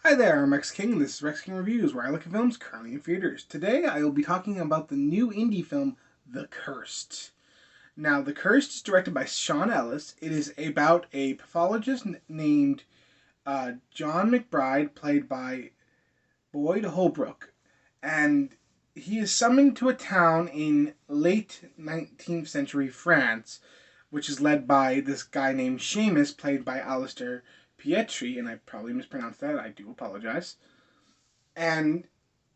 Hi there, I'm Rex King, and this is Rex King Reviews, where I look at films currently in theaters. Today I will be talking about the new indie film, The Cursed. Now, The Cursed is directed by Sean Ellis. It is about a pathologist named John McBride, played by Boyd Holbrook, and he is summoned to a town in late 19th century France, which is led by this guy named Seamus, played by Alistair Pietri, and I probably mispronounced that, I do apologize. And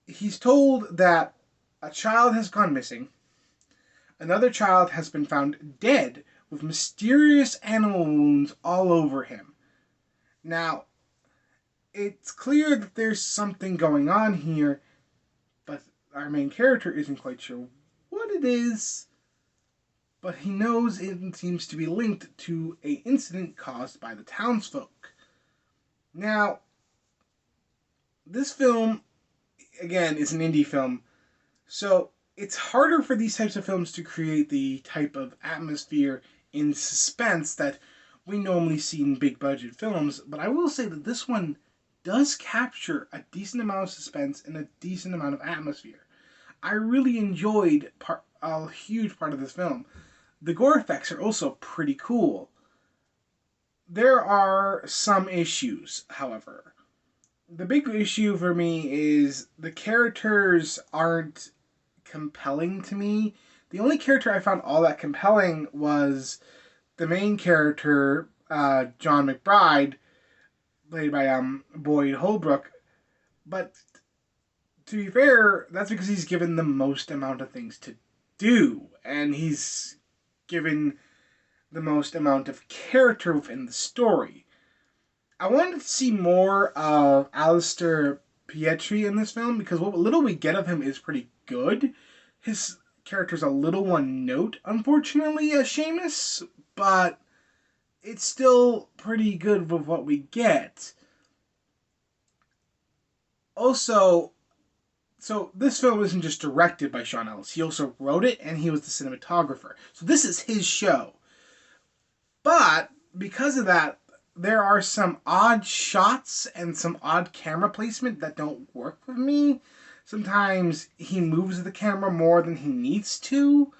he's told that a child has gone missing, another child has been found dead with mysterious animal wounds all over him. Now, it's clear that there's something going on here, but our main character isn't quite sure what it is, but he knows it seems to be linked to a incident caused by the townsfolk. Now, this film, again, is an indie film, so it's harder for these types of films to create the type of atmosphere in suspense that we normally see in big budget films, but I will say that this one does capture a decent amount of suspense and a decent amount of atmosphere. I really enjoyed a huge part of this film. The gore effects are also pretty cool. There are some issues, however. The big issue for me is the characters aren't compelling to me. The only character I found all that compelling was the main character, John McBride, played by Boyd Holbrook. But to be fair, that's because he's given the most amount of things to do, and he's given the most amount of character within the story. I wanted to see more of Alistair Pietri in this film because what little we get of him is pretty good. His character's a little one note, unfortunately, as Seamus, but it's still pretty good with what we get. Also, so this film isn't just directed by Sean Ellis. He also wrote it and he was the cinematographer. So this is his show. But because of that, there are some odd shots and some odd camera placement that don't work with me. Sometimes he moves the camera more than he needs to.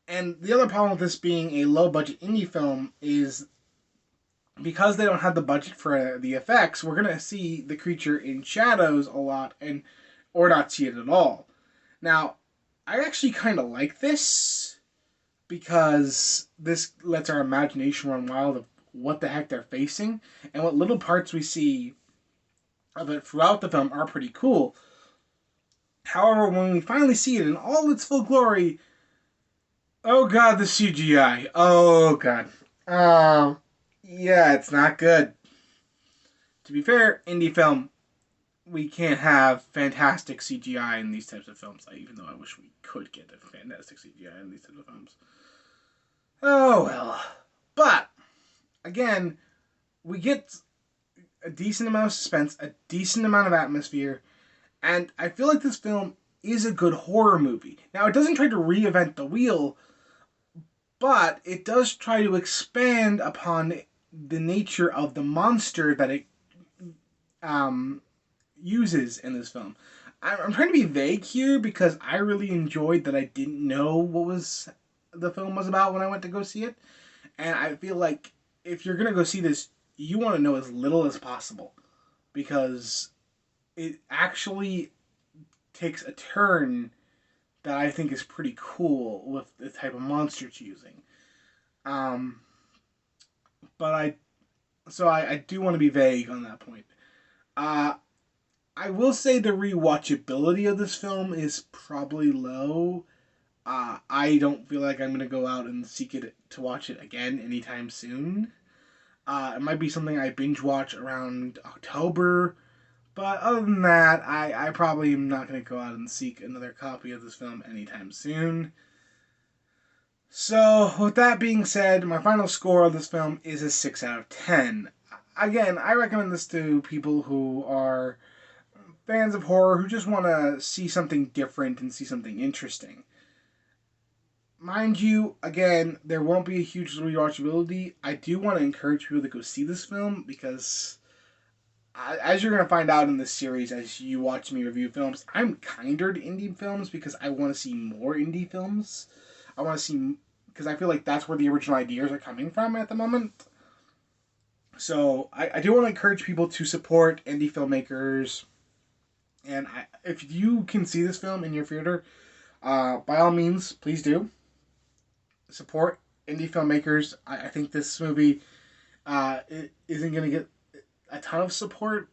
And the other problem with this being a low budget indie film is because they don't have the budget for the effects, we're gonna see the creature in shadows a lot and or not see it at all. Now, I actually kind of like this because this lets our imagination run wild of what the heck they're facing, and what little parts we see of it throughout the film are pretty cool. However, when we finally see it in all its full glory, oh god, the CGI. Oh god. Yeah, it's not good. To be fair, indie film, we can't have fantastic CGI in these types of films, even though I wish we could get a fantastic CGI in these types of films. Oh well. But, again, we get a decent amount of suspense, a decent amount of atmosphere, and I feel like this film is a good horror movie. Now, it doesn't try to reinvent the wheel, but it does try to expand upon the nature of the monster that it um, uses in this film. I'm trying to be vague here because I really enjoyed that I didn't know what was the film was about when I went to go see it, and I feel like if you're gonna go see this, you want to know as little as possible because it actually takes a turn that I think is pretty cool with the type of monster it's using. Um, but I do want to be vague on that point. Uh, I will say the rewatchability of this film is probably low. I don't feel like I'm gonna go out and seek it to watch it again anytime soon. It might be something I binge watch around October, but other than that, I probably am not gonna go out and seek another copy of this film anytime soon. So, with that being said, my final score of this film is a 6 out of 10. Again, I recommend this to people who are fans of horror who just want to see something different and see something interesting. Mind you, again, there won't be a huge rewatchability. I do want to encourage people to go see this film because as you're going to find out in this series as you watch me review films, I'm kinder to indie films because I want to see more indie films. I want to see, because I feel like that's where the original ideas are coming from at the moment. So I do want to encourage people to support indie filmmakers. And if you can see this film in your theater, by all means, please do. Support indie filmmakers. I think this movie it isn't going to get a ton of support,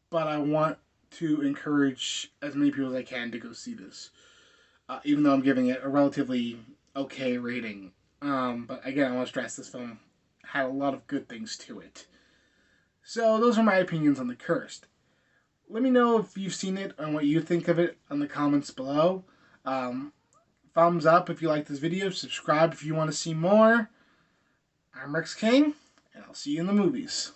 but I want to encourage as many people as I can to go see this. Even though I'm giving it a relatively okay rating. But again, I want to stress this film had a lot of good things to it. So those are my opinions on The Cursed. Let me know if you've seen it and what you think of it in the comments below. Thumbs up if you like this video. Subscribe if you want to see more. I'm Rex King, and I'll see you in the movies.